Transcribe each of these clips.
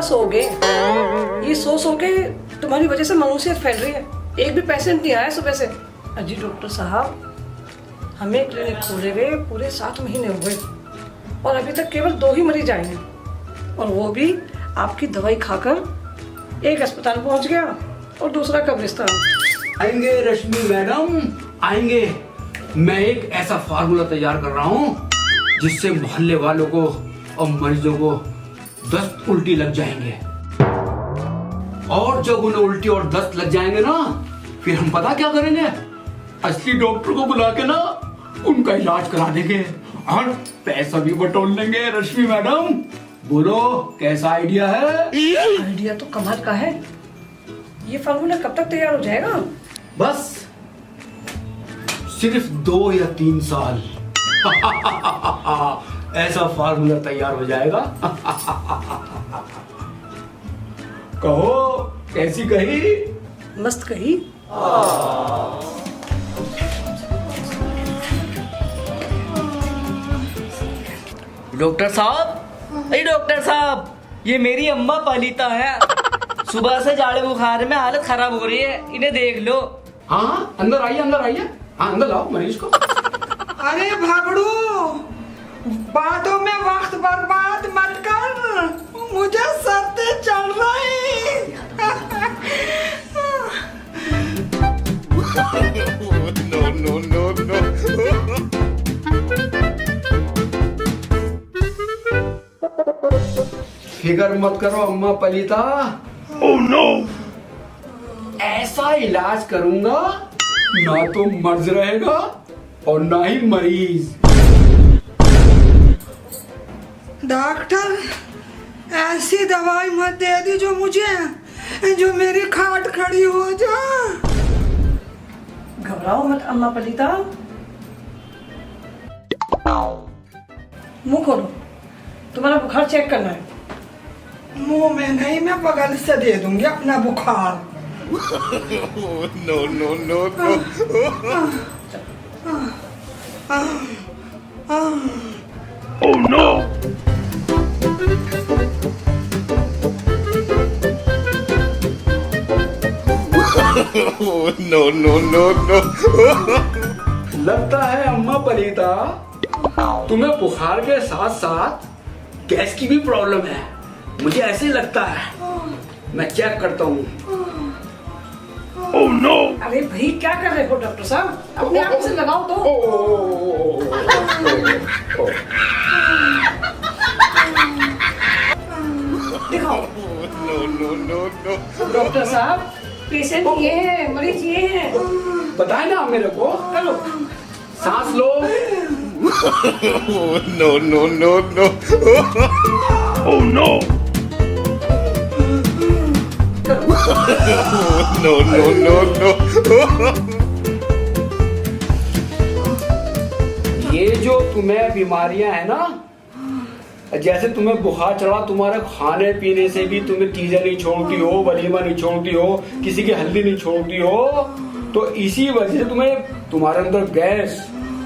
सोओगे? ये सो के तुम्हारी वजह से मनुष्यत फैल रही है। एक भी पेशेंट नहीं आया सुबह से। अजी डॉक्टर साहब, हमें क्लिनिक खोले हुए पूरे 7 महीने हुए और अभी तक केवल 2 ही मरीज आए हैं, और वो भी आपकी दवाई खाकर एक अस्पताल पहुंच गया और दूसरा कब्रिस्तान। आएंगे रश्मि मैडम, आएंगे। मैं एक ऐसा फार्मूला तैयार कर रहा हूँ जिससे मोहल्ले वालों को और मरीजों को दस्त उल्टी लग जाएंगे, और जब उन्हें उल्टी और दस्त लग जाएंगे ना, फिर हम पता क्या करेंगे, असली डॉक्टर को बुला के ना उनका इलाज करा देंगे और पैसा भी बटोर लेंगे। रश्मि मैडम, बोलो कैसा आइडिया है? आइडिया तो कमाल का है। ये फार्मूला कब तक तैयार हो जाएगा? बस सिर्फ 2 या 3 साल ऐसा फार्मूला तैयार हो जाएगा। कहो कैसी कही? मस्त कही। डॉक्टर साहब, अरे डॉक्टर साहब, ये मेरी अम्मा पलीता है। सुबह से जाड़े बुखार में हालत खराब हो रही है, इन्हें देख लो। हाँ, अंदर आइए, अंदर आइए। हाँ, अंदर लाओ मरीज को। अरे भागड़ू, बातों में वक्त बर्बाद मत कर, मुझे सर्दी चढ़ रही। फिकर मत करो अम्मा पलीता। Oh no! ऐसा इलाज करूंगा ना तो मर्ज रहेगा और ना ही मरीज। डॉक्टर, ऐसी दवाई मत दे दी जो मेरी खाट खड़ी हो जा। घबराओ मत अम्मा पलीता। मुंह खोलो, तुम्हारा बुखार चेक करना है। मुंह में नहीं, मैं बगल से दे दूंगी अपना बुखार। No, no, no, no. Oh no! No, no, no, no. लगता है अम्मा पलीता तुम्हें बुखार के साथ साथ गैस की भी प्रॉब्लम है। मुझे ऐसे लगता है। मैं चेक करता हूँ। Oh no! अरे भाई क्या कर रहे हो डॉक्टर साहब? अपने आप से लगाओ तो। दिखाओ। No, no, no, no. Doctor साहब, पेशेंट ये है, मरीज ये है। बताए ना मेरे को। चलो सांस लो। No, no, no, no. Oh no! No, no, no, no. ये जो तुम्हें बीमारियां है ना, जैसे तुम्हें बुखार चढ़ा, तुम्हारे खाने पीने से भी तुम्हें चीजें नहीं छोड़ती हो, वलीमा नहीं छोड़ती हो, किसी की हल्दी नहीं छोड़ती हो, तो इसी वजह से तुम्हारे अंदर गैस,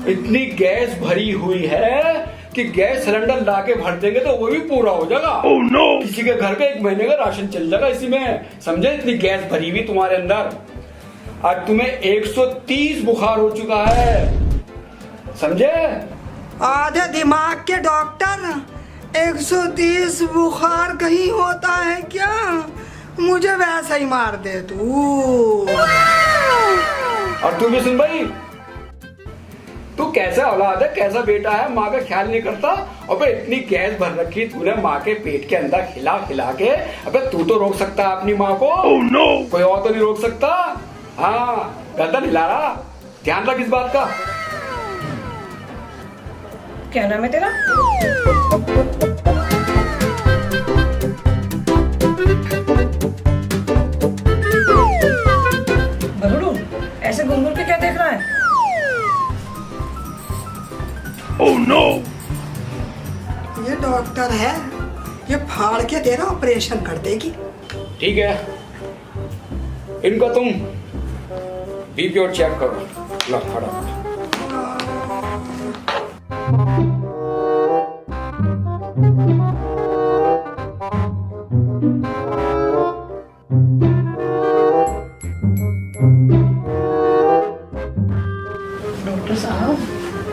इतनी गैस भरी हुई है कि गैस सिलेंडर लाके भर देंगे तो वो भी पूरा हो जाएगा। Oh no! किसी के घर का 1 महीने का राशन चल जाएगा इसी में। समझे? इतनी गैस भरी हुई तुम्हारे अंदर। आज तुम्हें 130 बुखार हो चुका है। समझे? आधे दिमाग के डॉक्टर, 130 बुखार कहीं होता है क्या? मुझे वैसा ही मार दे तू। और तू भी सुन भाई, तू कैसा औलाद है, कैसा बेटा है, माँ का ख्याल नहीं करता। अबे इतनी गैस भर रखी तूने माँ के पेट के अंदर खिला खिला के। अबे तू तो रोक सकता है अपनी माँ को। Oh no! कोई और तो नहीं रोक सकता। हाँ, गर्दन हिला रहा, ध्यान रख इस बात का। क्या नाम है तेरा? बबलू, ऐसे घूम के क्या देख रहा है? Oh no! ये डॉक्टर है, ये फाड़ के तेरा ऑपरेशन कर देगी। ठीक है, इनका तुम बीपी और चेक करो। लो खड़ा। डॉक्टर साहब,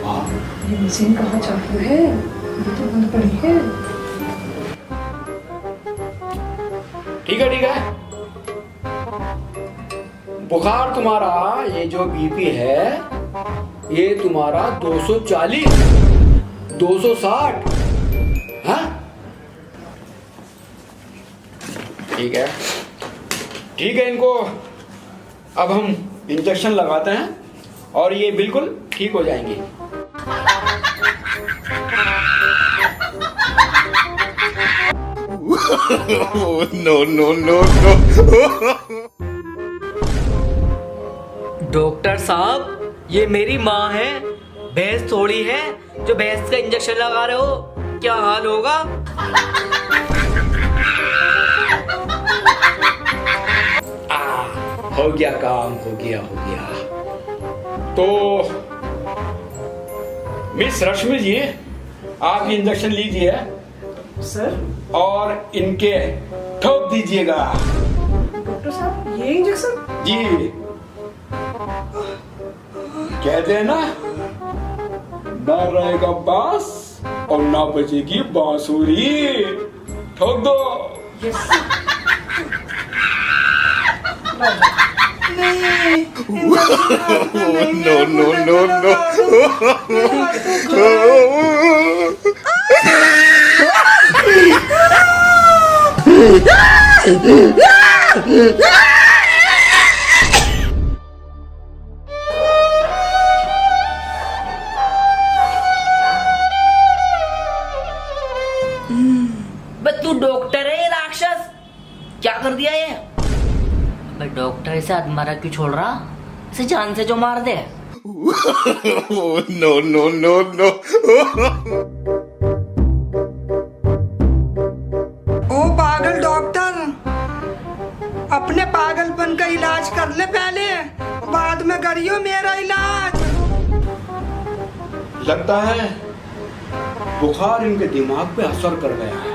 हाँ ये मशीन कहाँ चालू है? ये तो बंद पड़ी है। ठीक है, ठीक है। बुखार तुम्हारा, ये जो बीपी है, ये तुम्हारा 240, 260, हाँ? ठीक है, ठीक है। इनको अब हम इंजेक्शन लगाते हैं और ये बिल्कुल ठीक हो जाएंगे। Oh, no, no, no, no. Doctor साहब, ये मेरी माँ है, भैंस थोड़ी है जो भैंस का इंजेक्शन लगा रहे हो। क्या हाल होगा? हो गया काम, हो गया, हो गया। तो मिस रश्मि जी, आप ये इंजेक्शन लीजिए सर, और इनके ठोक दीजिएगा। डॉक्टर साहब, ये इंजेक्शन? जी, कहते हैं ना, ना रहेगा बांस और ना बजेगी बांसुरी। ठोक दो। यस। नहीं, Oh, no, no, no, no. बस तू डॉक्टर है ये राक्षस? क्या कर दिया ये? भाई डॉक्टर इसे आत्मारा क्यों छोड़ रहा? इसे जान से जो मार दे। Oh, no, no, no, no. ओ पागल डॉक्टर, अपने पागलपन का इलाज कर ले पहले, बाद में करियो मेरा इलाज। लगता है बुखार इनके दिमाग पे असर कर गया है।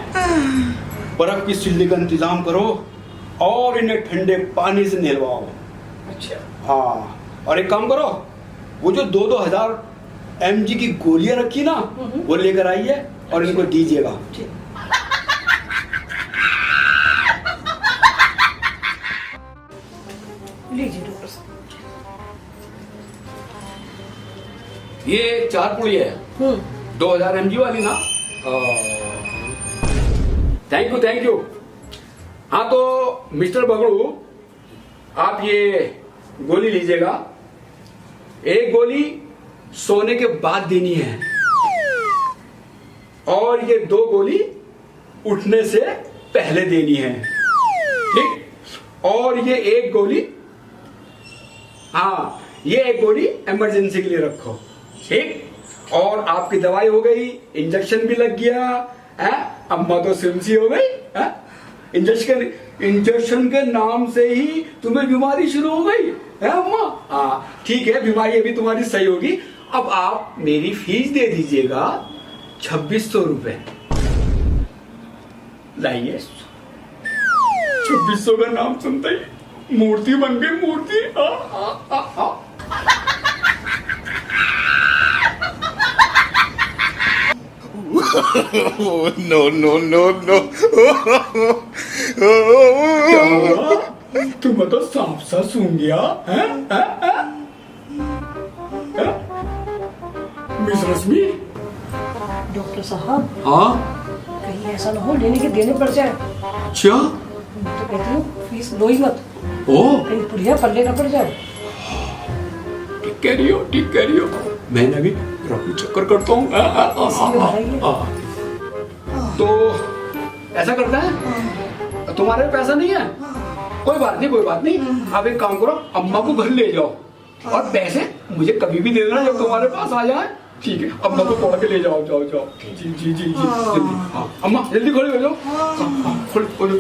बर्फ की सिल्ली का इंतजाम करो और इन्हें ठंडे पानी से नहलवाओ। अच्छा। हाँ, और एक काम करो, वो जो 2-2 हजार mg की गोलियां रखी ना, वो लेकर आइए और इनको दीजिएगा। ठीक। लीजिए डॉक्टर साहब। ये 4 पुड़ी है, 2000 mg वाली ना। Thank you, thank you. हाँ तो मिस्टर बगड़ू, आप ये गोली लीजिएगा। एक गोली सोने के बाद देनी है और ये 2 गोली उठने से पहले देनी है, ठीक? और ये एक गोली, हाँ, ये एक गोली इमरजेंसी के लिए रखो, ठीक? और आपकी दवाई हो गई, इंजेक्शन भी लग गया है। अम्मा तो सिमसी हो गई है। इंजेक्शन के नाम से ही तुम्हें बीमारी शुरू हो गई है अम्मा। हाँ ठीक है, बीमारी अभी तुम्हारी सही होगी। अब आप मेरी फीस दे दीजिएगा 2600 रुपए। लाइए, 2600 का नाम सुनते ही मूर्ति बन गई, मूर्ति। Oh, no, no, no, no. तुम तो सांप सा सूंघ गया है? मिस रश्मि। डॉक्टर साहब, हाँ, कहीं ऐसा ना हो लेने के देने पड़ जाए। अच्छा। मैं तो कहती हूँ फीस लो ही मत, ओ, कहीं पुड़िया पल्ले ना पड़ जाए। ठीक कह रही हो, ठीक कह रही हो। मैंने भी रफू चक्कर करता हूँ। तो ऐसा करता है, तुम्हारे पास पैसा नहीं है? कोई बात नहीं, कोई बात नहीं। आप एक काम करो, अम्मा को घर ले जाओ और पैसे मुझे कभी भी दे देना जब तुम्हारे पास आ जाए, ठीक है? अम्मा को पकड़ के ले जाओ, जाओ जाओ। जी जी जी जी, जल्दी। हाँ, अम्मा जल्दी खड़ी हो जाओ। खोलो खोलो,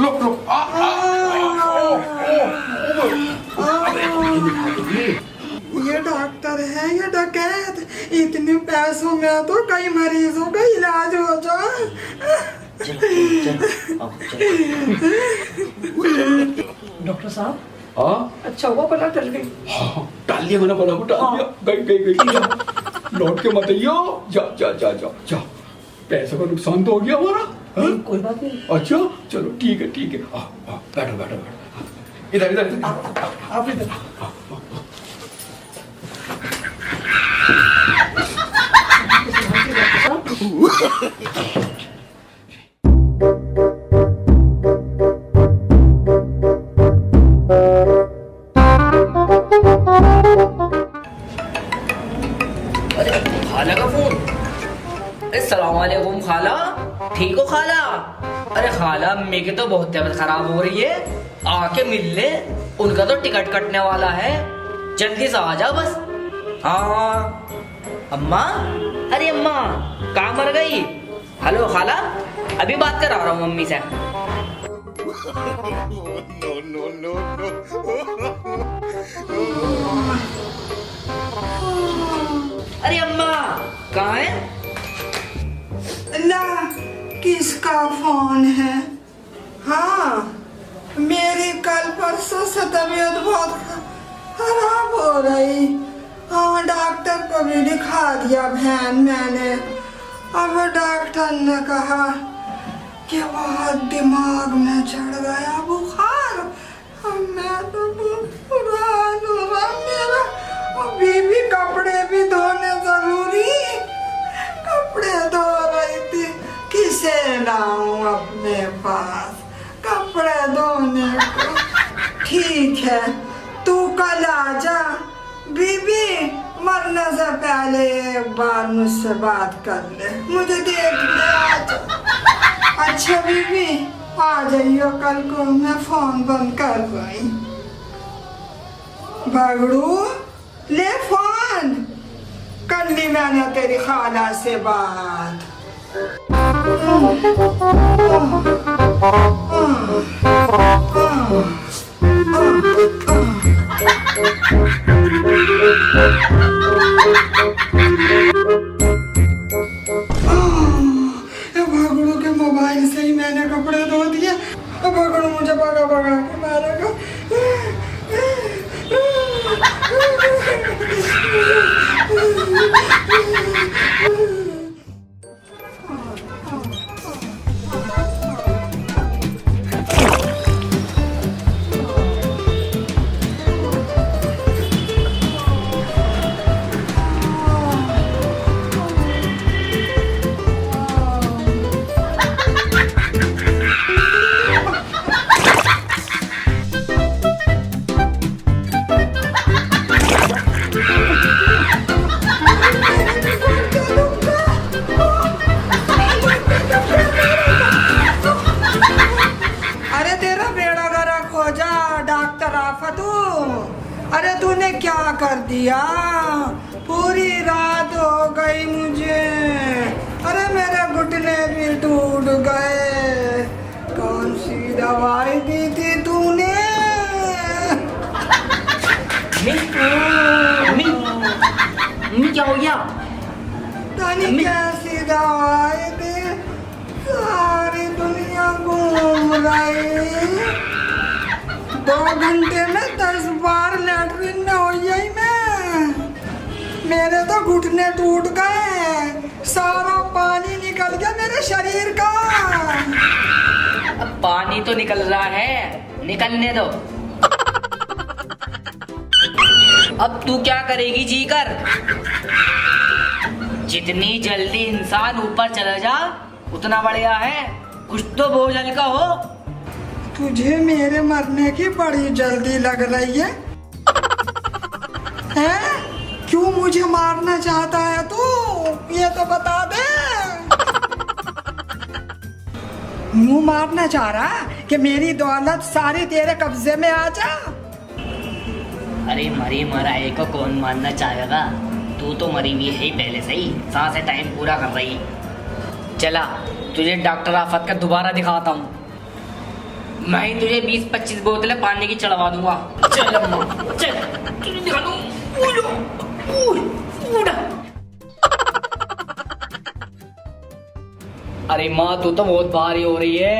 लो लो। ये डॉक्टर है या डकैत? इतने पैसों में तो कई मरीजों का इलाज हो जाए। डॉक्टर साहब, हाँ अच्छा हुआ पता चल गई। हाँ डाल दिया मैंने, बोला डाल दिया, गई जा, लौट के मत आइयो, जा जा जा जा जा, पैसे का नुकसान तो हो गया हमारा। हाँ? कोई बात नहीं। अच्छा चलो ठीक है बैठो बैठो बैठो, इधर इधर इधर। आप इधर। अरे खाला का फोन। अरे सलाम वालेकुम खाला, ठीक हो खाला? अरे खाला मेरी तो बहुत तबीयत खराब हो रही है, आके मिल ले, उनका तो टिकट कटने वाला है, जल्दी से आ जा बस। हाँ अम्मा, अरे अम्मा कहाँ मर गई? हेलो खाला, अभी बात करा रहा हूँ मम्मी से। no, no, no. अरे अम्मा कहाँ है? ला, किसका फोन है? हाँ, मेरी कल परसों से तबीयत बहुत खराब हो रही। हाँ डॉक्टर को भी दिखा दिया बहन मैंने। अब डॉक्टर ने कहा कि बहुत दिमाग में चढ़ गया बुखार। अब मैं तो बुरा मेरा बीबी कपड़े भी धोने जरूरी, कपड़े धो रही थी, किसे लाऊं अपने पास कपड़े धोने को। ठीक है तू कल आ जा, बीबी मरने से पहले एक बार मुझसे बात कर ले, मुझे देख ले आज। अच्छा बीबी आ जाइयो कल को, मैं फोन बंद कर गई। बगड़ू ले फोन, कर ली मैंने तेरी खाला से बात। भगड़ू के मोबाइल से ही मैंने कपड़े धो दिए। भगड़ू मुझे भगा भगा के मारेगा। अरे तूने क्या कर दिया? पूरी रात हो गई मुझे। अरे मेरे घुटने भी टूट गए। कौन सी दवाई दी थी तूने? मम्मी क्या हो गया? तनी कैसी दवाई दी? सारी दुनिया घूम रही। 2 घंटे में 10 बार लैट्रिन में हो गई मैं। मेरे तो घुटने टूट गए, सारा पानी निकल गया मेरे शरीर का। अब पानी तो निकल रहा है, निकलने दो। अब तू क्या करेगी जी कर? जितनी जल्दी इंसान ऊपर चला जा उतना बढ़िया है, कुछ तो बोझ हल्का हो। तुझे मेरे मरने की बड़ी जल्दी लग रही है, हैं? क्यों मुझे मारना चाहता है तू? ये तो बता दे। मुंह मारना चाह रहा कि मेरी दौलत सारी तेरे कब्जे में आ जा? अरे मरी मराए को कौन मानना चाहेगा? तू तो मरी हुई है ही पहले से ही, सांसें टाइम पूरा कर रही। चला तुझे डॉक्टर आफत का दोबारा दिखाता हूँ। मैं ही तुझे 20-25 बोतलें पानी की चढ़वा दूंगा। चल अम्मा चल, तुझे दिखा दूँ। अरे माँ तू तो बहुत भारी हो रही है।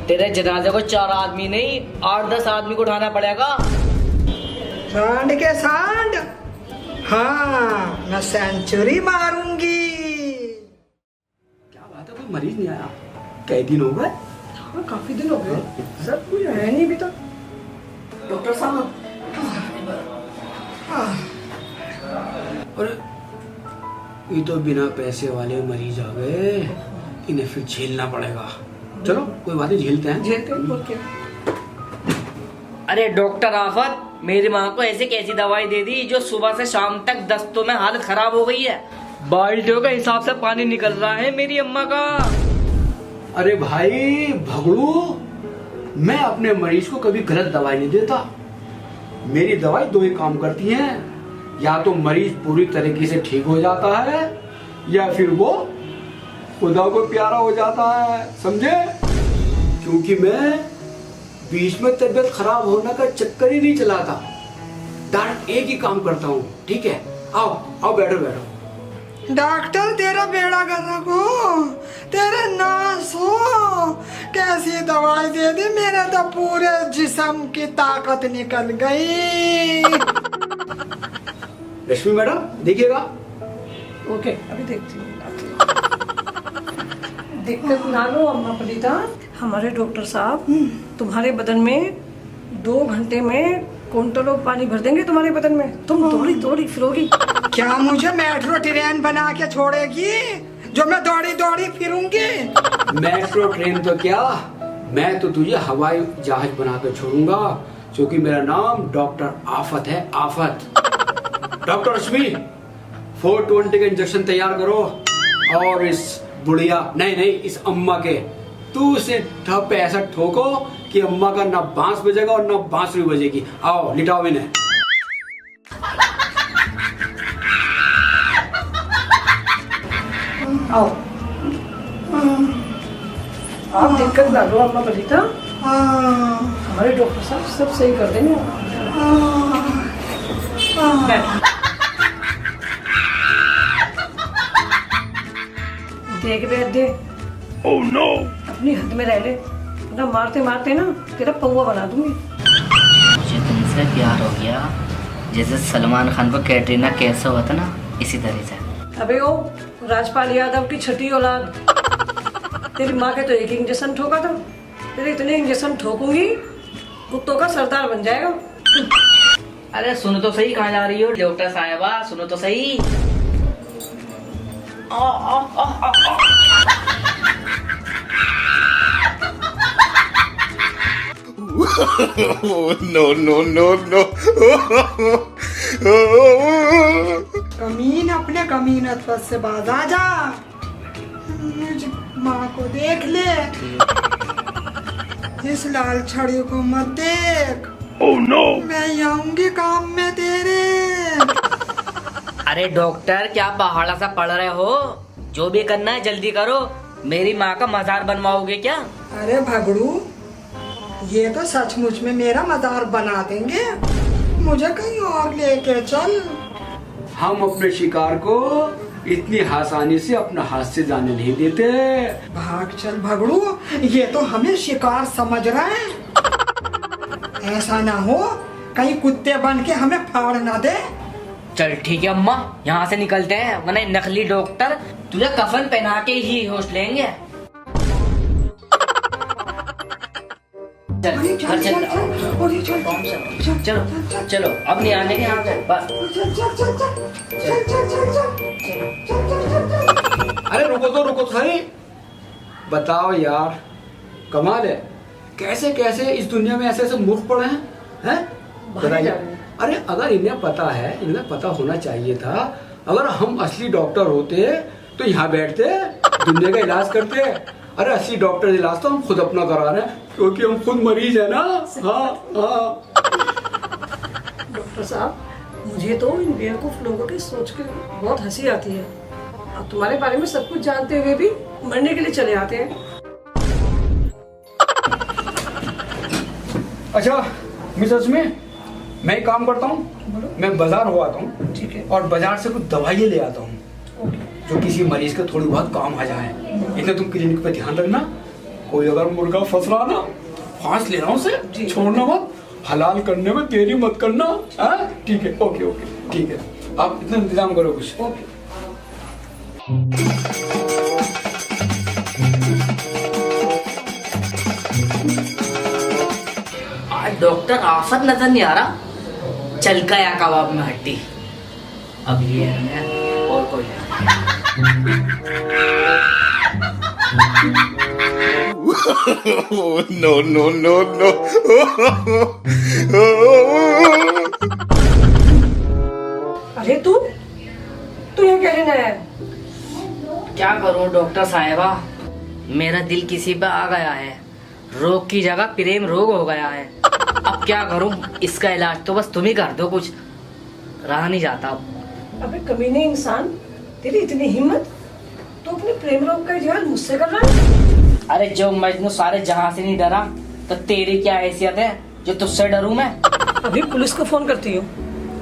तेरे जनाजे को 4 आदमी नहीं 8-10 आदमी को उठाना पड़ेगा। सांड के सांड, हाँ मैं सेंचुरी मारूंगी। क्या बात है, कोई मरीज नहीं आया? कई दिन हो गए? हाँ काफी दिन हो गए सर, कोई आया नहीं अभी तक। डॉक्टर साहब अरे ये तो बिना पैसे वाले मरीज आ गए, इन्हें फिर झेलना पड़ेगा। चलो कोई बात नहीं, झेलते हैं। झेलते हैं बोल के। अरे डॉक्टर आफत, मेरी माँ को ऐसी कैसी दवाई दे दी जो सुबह से शाम तक दस्तों में हालत खराब हो गई है। बाल्टियों के हिसाब से पानी निकल रहा है मेरी अम्मा का। अरे भाई भगड़ू, मैं अपने मरीज को कभी गलत दवाई नहीं देता। मेरी दवाई 2 ही काम करती है, या तो मरीज पूरी तरीके से ठीक हो जाता है या फिर वो खुदा को प्यारा हो जाता है, समझे? क्योंकि मैं बीच में तबीयत खराब होने का चक्कर ही नहीं चलाता, डायरेक्ट एक ही काम करता हूँ। ठीक है, आओ आओ बैठो बैठो। डॉक्टर तेरा बेड़ा गर्क हो, तेरे नाश हो, कैसी दवाई दे दी, मेरे तो पूरे जिस्म की ताकत निकल गई। रश्मि मैडम देखिएगा। ओके अभी देखती हूँ। दिक्कत ना लो अम्मा पलीता, हमारे डॉक्टर साहब तुम्हारे बदन में 2 घंटे में क्विंटलों पानी भर देंगे तुम्हारे बदन में। तुम दौड़ी दौड़ी फिरोगी। क्या मुझे मेट्रो ट्रेन बना के छोड़ेगी जो मैं दौड़ी दौड़ी फिरूंगी? मेट्रो ट्रेन तो क्या, मैं तो तुझे हवाई जहाज बना कर छोड़ूंगा, क्योंकि मेरा नाम डॉक्टर आफत है, आफत। डॉक्टर रश्मि 420 के इंजेक्शन तैयार करो, और इस बुढ़िया नहीं इस अम्मा के तू उसे ठप ऐसा ठोको कि अम्मा का ना बांस बजेगा और ना बांसुरी बजेगी। आओ लिटाओ इन्हें। आओ आप दिक्कत ना लो अम्मा पलीता, हमारे डॉक्टर साहब सब सही कर देंगे। बैठ। देख दे। Oh no! अपनी हद में रह ले, ना मारते मारते ना तेरा पौवा बना दूंगी। मुझे तुमसे प्यार हो गया, जैसे सलमान खान को कैटरीना कैसे हुआ था ना, इसी तरह से। अबे ओ राजपाल यादव की छठी औलाद, तेरी माँ के तो एक ही इंजेक्शन ठोका था, तेरे इतने इंजेक्शन ठोकूंगी कुत्तों का सरदार बन जाएगा। अरे सुनो तो सही, कहाँ जा रही हो डॉक्टर साहिबा, सुनो तो सही। Oh no no no no! कमीन अपने कमीनत्व से बाज आ जा, मुझ माँ को देख ले, इस लाल छड़ी को मत देख। Oh no! मैं आऊंगी काम में तेरे। अरे डॉक्टर क्या पहाड़ा सा पड़ रहे हो, जो भी करना है जल्दी करो, मेरी माँ का मजार बनवाओगे क्या? अरे भगड़ू, ये तो सचमुच में मेरा मजार बना देंगे, मुझे कहीं और लेके चल। हम अपने शिकार को इतनी आसानी से अपना हाथ से जाने नहीं देते। भाग चल भगड़ू, ये तो हमें शिकार समझ रहे हैं। ऐसा ना हो कहीं कुत्ते बन के हमें फाड़ ना दे। चल ठीक है अम्मा, यहाँ से निकलते हैं, वरना नकली डॉक्टर तुझे कफन पहना के ही होश लेंगे। चलो चलो अब नहीं आने के यहाँ से बस। अरे रुको तो सही, बताओ यार, कमाल है, कैसे कैसे इस दुनिया में ऐसे ऐसे मूर्ख पड़े हैं? बताइए। अरे अगर इन्हें पता है, इन्हें पता होना चाहिए था, अगर हम असली डॉक्टर होते तो यहाँ बैठते दुनिया का इलाज करते। अरे असली डॉक्टर इलाज तो हम खुद अपना करा रहे हैं, क्योंकि हम खुद मरीज है ना। हाँ डॉक्टर साहब, मुझे तो इन बेवकूफ लोगों की सोच के बहुत हंसी आती है। अब तुम्हारे बारे में सब कुछ जानते हुए भी मरने के लिए चले आते हैं। अच्छा मिसेस में मैं एक काम करता हूँ, मैं बाजार हो आता हूँ, ठीक है, और बाजार से कुछ दवाइयाँ ले आता हूँ जो किसी मरीज के थोड़ी बहुत काम आ जाए। इतने तुम क्लिनिक पे ध्यान रखना, कोई अगर मुर्गा फंस रहा ना, फांस ले रहा हूँ उसे, छोड़ना मत, हलाल करने में देरी मत करना। हाँ ठीक है, ओके ओके ठीक है, आप इतना इंतजाम करो कुछ। ओके। आज डॉक्टर आफत नजर नहीं आ रहा, चल गया कबाब में हड्डी। अब ये है मैं और कोई नहीं। Oh, no, no, no, no. अरे तू यहाँ क्या लेना है? क्या करूं डॉक्टर साहिबा, मेरा दिल किसी पे आ गया है, रोग की जगह प्रेम रोग हो गया है। अब क्या करूं, इसका इलाज तो बस तुम ही कर दो, कुछ रहा नहीं जाता अब। अबे कमीने इंसान, तेरी इतनी हिम्मत, तो अपने प्रेम रोग का इजहार मुझसे कर रहा है? अरे जो मजनू सारे जहां से नहीं डरा, तो तेरी क्या हैसियत है जो तुझसे डरूं मैं? अभी पुलिस को फोन करती हूँ।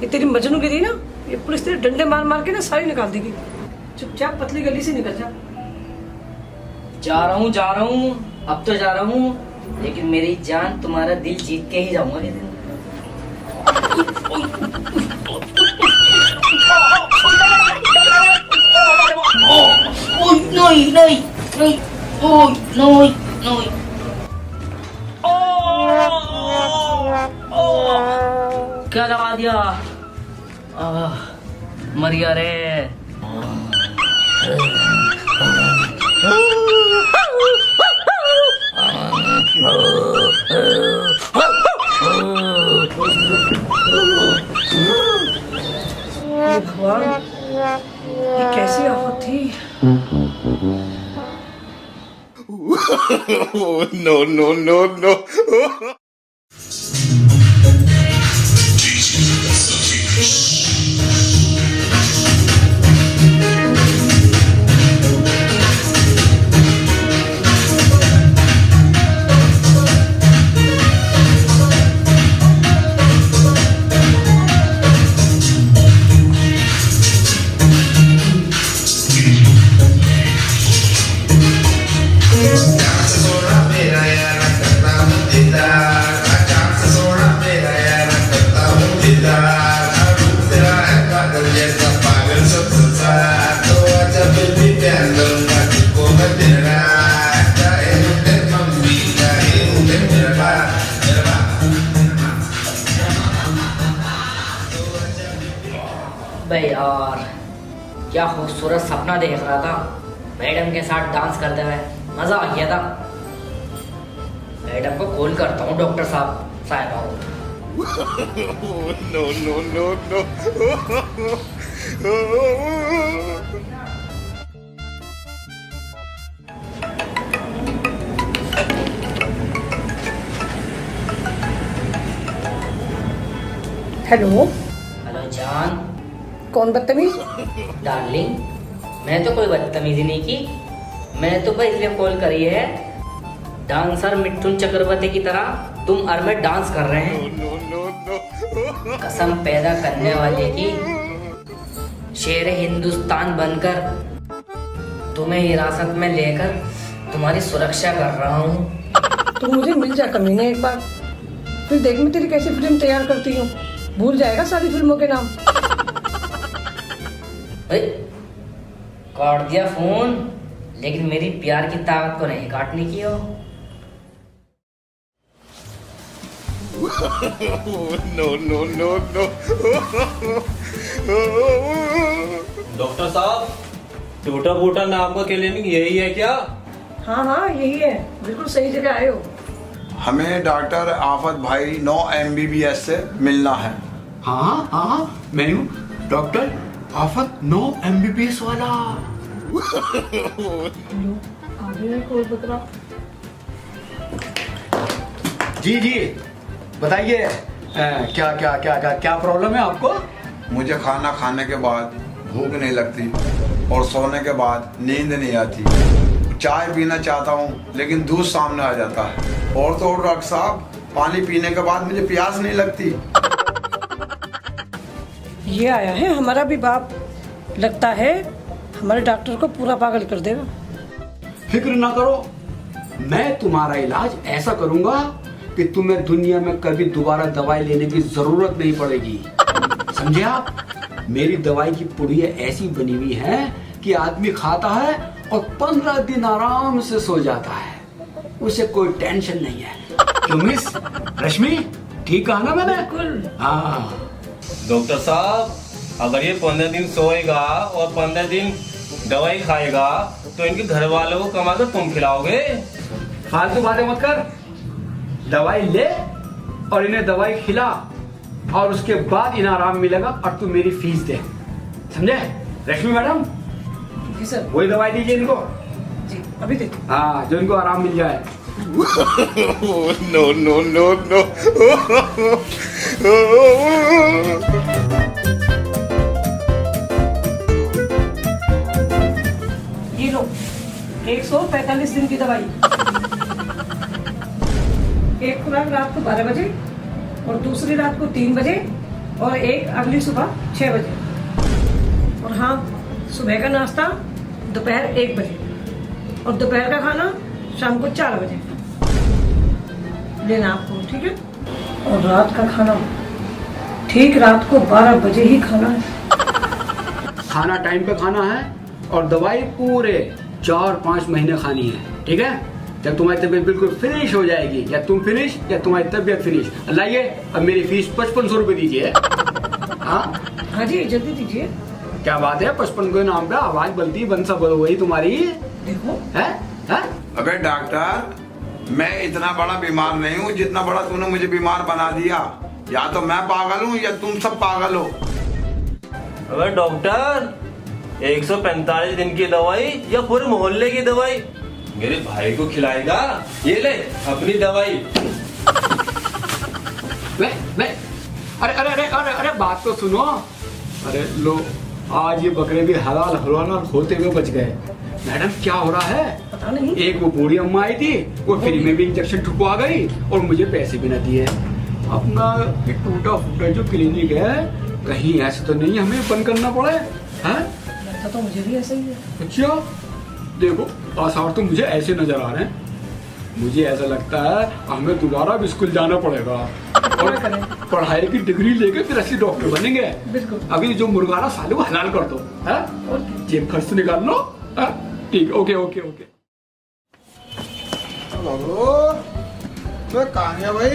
ये तेरी मजनूगिरी ना, ये पुलिस तेरे डंडे मार मार के ना सारी निकाल देगी। चुपचाप पतली गली से निकल जा। जा रहा हूँ, अब तो जा रहा हूँ, लेकिन मेरी जान तुम्हारा दिल जीत के ही जाऊंगा किसी दिन। क्या लगा दिया? मर गया रे। भगवान, ये कैसी आफत थी? Oh, no, no, no, no. भाई यार, क्या खूबसूरत सपना देख रहा था, मैडम के साथ डांस करते हुए, मजा आ गया था। मैडम को कॉल करता हूँ डॉक्टर साहिबा को। Oh, no, no, no, no. Hello, hello जान। कौन बदतमीज? डार्लिंग, मैं तो कोई बदतमीजी नहीं की, मैं तो भाई इसलिए कॉल करी है, डांसर मिथुन चक्रवर्ती की तरह तुम और में डांस कर रहे हैं। No, no, no. कसम पैदा करने वाले की, शेर हिंदुस्तान बनकर तुम्हें हिरासत में लेकर तुम्हारी सुरक्षा कर रहा हूँ। तू मुझे मिल जा कमीने एक बार, फिर देख मैं तेरी कैसी फिल्म तैयार करती हूँ। भूल जाएगा सारी फिल्मों के नाम। काट दिया फोन, लेकिन मेरी प्यार की ताकत को नहीं काटने की हो। No, no, no, no. Doctor साहब, टूटा फूटा नाम का क्लिनिक यही है क्या? हाँ हाँ यही है, बिल्कुल सही जगह आए हो। हमें डॉक्टर आफत भाई 9 MBBS से मिलना है। हाँ हाँ, मैं हूँ डॉक्टर आफत 9 MBBS वाला। आगे कोई बता। जी जी, बताइए क्या क्या क्या क्या क्या प्रॉब्लम है आपको? मुझे खाना खाने के बाद भूख नहीं लगती और सोने के बाद नींद नहीं आती। चाय पीना चाहता हूँ लेकिन दूध सामने आ जाता है। और तो और डॉक्टर साहब, पानी पीने के बाद मुझे प्यास नहीं लगती। ये आया है हमारा भी बाप, लगता है हमारे डॉक्टर को पूरा पागल कर देगा। फिक्र ना करो, मैं तुम्हारा इलाज ऐसा करूंगा कि तुम्हें दुनिया में कभी दोबारा दवाई लेने की जरूरत नहीं पड़ेगी। समझे आप? मेरी दवाई की पुड़िया ऐसी बनी हुई है कि आदमी खाता है और 15 दिन आराम से सो जाता है, उसे कोई टेंशन नहीं है। क्यों मिस रश्मि, ठीक कहा ना मैंने? बिल्कुल। हाँ। डॉक्टर साहब, अगर ये 15 दिन सोएगा और 15 दिन दवाई खाएगा तो इनके घर वालों को कमा कर तुम खिलाओगे? फालतू बातें मत कर, दवाई ले और इन्हें दवाई खिला और उसके बाद इन्हें आराम मिलेगा और तू मेरी फीस दे। समझे रश्मि मैडम? जी सर। वही दवाई दीजिए इनको। जी अभी दे। हाँ, जो इनको आराम मिल जाए। no, no, no, no. ये लो 145 दिन की दवाई। एक खुराक रात को 12 बजे और दूसरी रात को 3 बजे और एक अगली सुबह 6 बजे। और हाँ, सुबह का नाश्ता दोपहर 1 बजे और दोपहर का खाना शाम को 4 बजे लेना आपको, ठीक है? और रात का खाना ठीक रात को 12 बजे ही खाना है। खाना टाइम पे खाना है और दवाई पूरे 4-5 महीने खानी है, ठीक है? जब तुम्हारी तबीयत बिल्कुल फिनिश हो जाएगी, या तुम फिनिश या तुम्हारी तबीयत फिनिश। लाइए, अब मेरी फीस 5500 रुपए दीजिए। हाँ हाँ जी, जल्दी दीजिए। क्या बात है, 55 के नाम पे आवाज बलती बन सब हो गई तुम्हारी। देखो है? अबे डॉक्टर, मैं इतना बड़ा बीमार नहीं हूँ जितना बड़ा तूने मुझे बीमार बना दिया। या तो मैं पागल हूँ या तुम सब पागल हो। अबे डॉक्टर, 145 दिन की दवाई या पूरे मोहल्ले की दवाई मेरे भाई को खिलाएगा? ये ले अपनी दवाई। ले। अरे अरे अरे अरे अरे बात तो सुनो। अरे लो, आज ये बकरे भी हलाल हलाल होते हुए बच गए। मैडम क्या हो रहा है? पता नहीं। एक वो बूढ़ी अम्मा आई थी, वो फ्री में भी इंजेक्शन ठुकवा गई और मुझे पैसे भी न दिए। अपना ये टूटा फूटा जो क्लिनिक है, कहीं ऐसे तो नहीं हमें बंद करना पड़े? हैं? लगता तो मुझे भी ऐसा ही है। अच्छा, देखो आसार तो मुझे ऐसे नजर आ रहे हैं। मुझे ऐसा लगता है हमें दोबारा भी स्कूल जाना पड़ेगा और पढ़ाई की डिग्री लेके फिर ऐसे डॉक्टर बनेंगे। बिल्कुल। अभी जो मुर्गाना साले को हलाल कर दो, है? जेब खर्च से निकाल लो। ठीक, ओके ओके ओके। तो कहाँ गया भाई?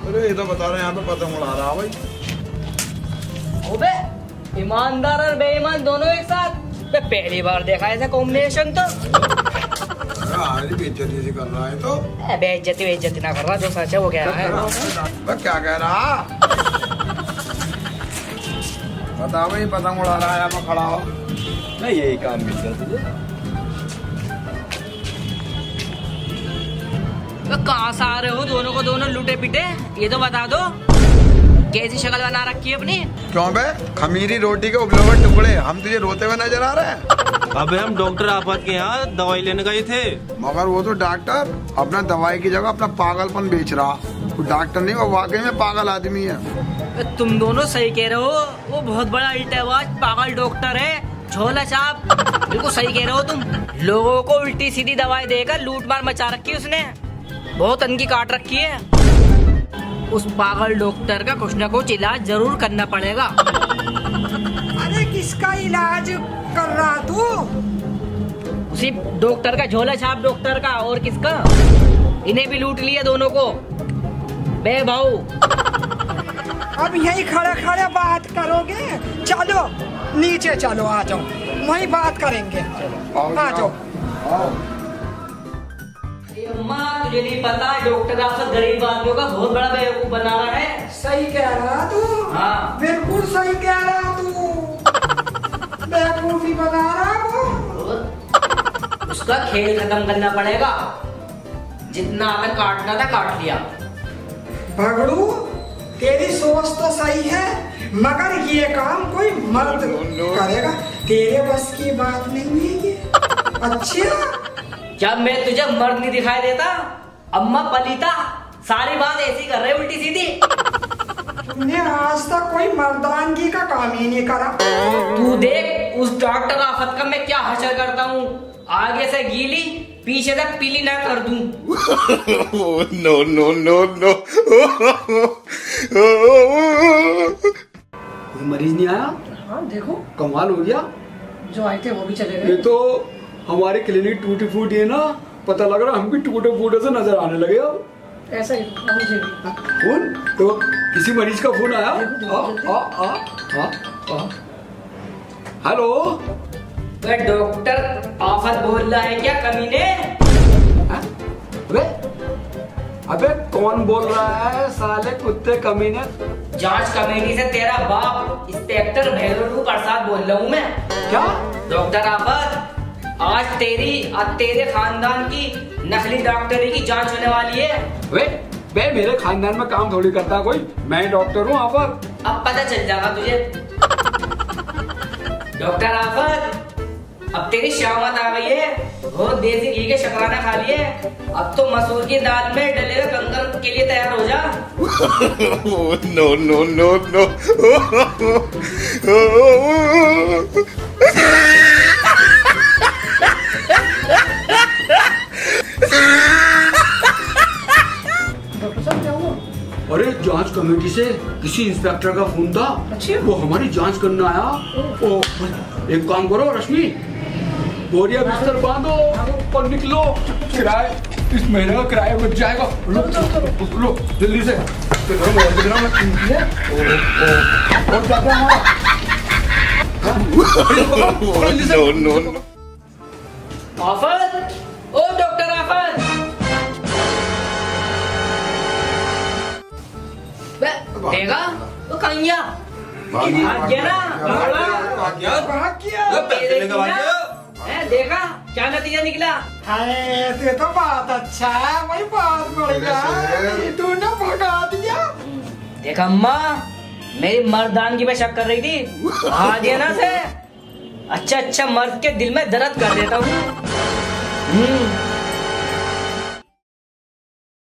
अरे ये तो बता रहे हैं यहाँ पे पतंग उड़ा रहा भाई। ओबे, ईमानदार और बेईमान दोनों एक साथ। मैं पहली बार देखा ऐसा कॉम्बिनेशन तो। अरे बेइज्जती सी कर रहा है तो। बेइज्जती ना कर रहा, जो सच है वो कह रहा है। मैं क्या कह रहा? बता भाई, पतंग उड़ा रहा है यहाँ पे खड़ा हो। मैं यही काम मिल गया तुझे। कहाँ से आ रहे हो दोनों को दोनों लूटे पीटे? ये तो बता दो, कैसी शक्ल बना रखी है अपनी? क्यों बे, खमीरी रोटी के उबले हुए टुकड़े, हम तुझे रोते हुए नजर आ रहे हैं? अबे हम डॉक्टर आफत के यहाँ दवाई लेने गए थे। मगर वो तो डॉक्टर अपना दवाई की जगह अपना पागलपन बेच रहा। वो डॉक्टर नहीं, वो वाकई में पागल आदमी है। तुम दोनों सही कह रहे हो, वो बहुत बड़ा अल्टेबाज पागल डॉक्टर है, झोला छाप। बिल्कुल सही कह रहे हो तुम। लोगों को उल्टी सीधी दवाई देकर लूट मार मचा रखी है उसने, बहुत तनकी काट रखी है। उस पागल डॉक्टर का कुछ न कुछ इलाज जरूर करना पड़ेगा। अरे किसका इलाज कर रहा तू? उसी डॉक्टर का, झोला छाप डॉक्टर का। और किसका? इन्हें भी लूट लिया दोनों को। बे भाऊ, अब यही खड़े खड़े बात करोगे? चलो नीचे चलो, आ जाओ, वहीं बात करेंगे। आ जाओ। अम्मा तुझे नहीं पता, डॉक्टर आपसे गरीब आदमियों का बहुत बड़ा बेवकूफ बना रहा है। सही कह रहा तू। हाँ। बिल्कुल सही कह रहा तू। बेवकूफी बना रहा वो। उसका खेल खत्म करना पड़ेगा। जितना हमें काटना था काट लिया। भगड़ू, तेरी सोच तो सही है, मगर ये काम कोई मर्द करेगा, तेरे बस की बात नहीं है ये। अच्छा, जब मैं तुझे मर्द नहीं दिखाई देता, अम्मा पलीता सारी बात ऐसी कर रहे उल्टी सीधी। तुमने आज तक कोई मर्दानगी का काम ही नहीं करा। तू देख उस डॉक्टर आफत का मैं क्या हशर करता हूँ, आगे से गीली पीछे से पीली ना कर दूं। Oh, no, no, no, no. कोई मरीज नहीं आया? हाँ देखो, कमाल हो गया। जो आए थे वो भी चले ये गए। तो हमारी क्लिनिक टूटी फूटी है ना, पता लग रहा हम भी टूटे फूटे से नजर आने लगे अब। ऐसा ही हुआ मुझे भी। फोन तो किसी मरीज का फोन आया? हेलो, वह डॉक्टर आफत बोल रहा है क्या कमीने? अबे अबे कौन बोल रहा है साले कुत्ते कमीने? जांच कमेटी से तेरा बाप इंस्पेक्टर भैरव प्रसाद बोल रहा हूँ मैं। क्या? डॉक्टर आफत, आज तेरी और तेरे खानदान की नकली डॉक्टरी की जांच होने वाली है। वे बे मेरे खानदान में काम थोड़ी करता कोई, मैं डॉक्टर हूँ आफत। अब पता चल जाएगा तुझे। डॉक्टर आफत, अब तेरी शामत आ गई है, बहुत देसी घी के शकराना खा लिए, अब तो मसूर की दाल में डले हुए कंकर के लिए तैयार हो जा। Oh, no, no, no, no. Doctor साहब क्या हुआ? अरे जांच कमेटी से किसी इंस्पेक्टर का फोन था, अच्छा। वो हमारी जांच करने आया। ओ, एक काम करो रश्मि, बोरिया बिस्तर बांधो और निकलो, किराए इस महीने का किराया बच जाएगा। लो लो जल्दी से। और ज्यादा हमारा। Oh, no, no, no. आफत, ओ डॉक्टर आफत, देखा वो कहिया भाग गया ना, देखा क्या नतीजा निकला? हाय ये तो बात अच्छा है, वही बात बढ़िया तूने भगा दिया। देखा अम्मा, मेरी मर्दानगी पे शक कर रही थी, आज ये ना से अच्छा अच्छा मर्द के दिल में दर्द कर देता हूँ।